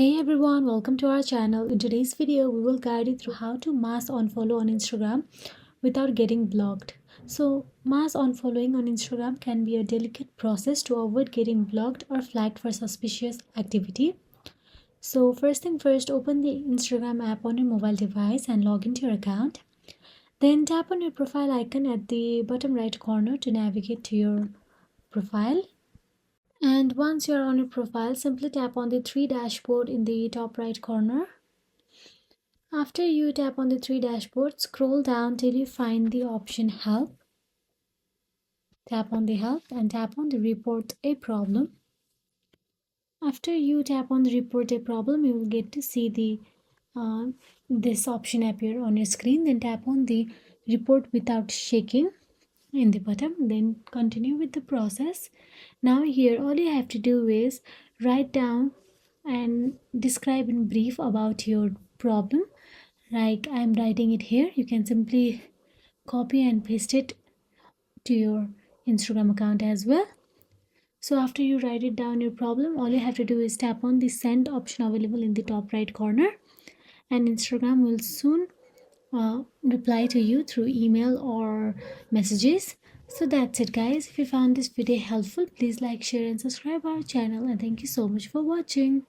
Hey everyone, welcome to our channel. In today's video, we will guide you through how to mass unfollow on Instagram without getting blocked. So, mass unfollowing on Instagram can be a delicate process to avoid getting blocked or flagged for suspicious activity. So, first thing first, open the Instagram app on your mobile device and log into your account. Then tap on your profile icon at the bottom right corner to navigate to your profile. And once you're on your profile, simply tap on the three dashboard in the top right corner. After you tap on the three dashboards, scroll down till you find the option Help. Tap on the Help and tap on the Report a Problem. After you tap on the Report a Problem, you will get to see this option appear on your screen. Then tap on the Report Without Shaking in the bottom. Then continue with the process. Now here all you have to do is write down and describe in brief about your problem. Like I'm writing it here, you can simply copy and paste it to your Instagram account as well. So after you write it down your problem, all you have to do is tap on the send option available in the top right corner, and Instagram will soon reply to you through email or messages. So that's it guys. If you found this video helpful, please like, share and subscribe our channel, and thank you so much for watching.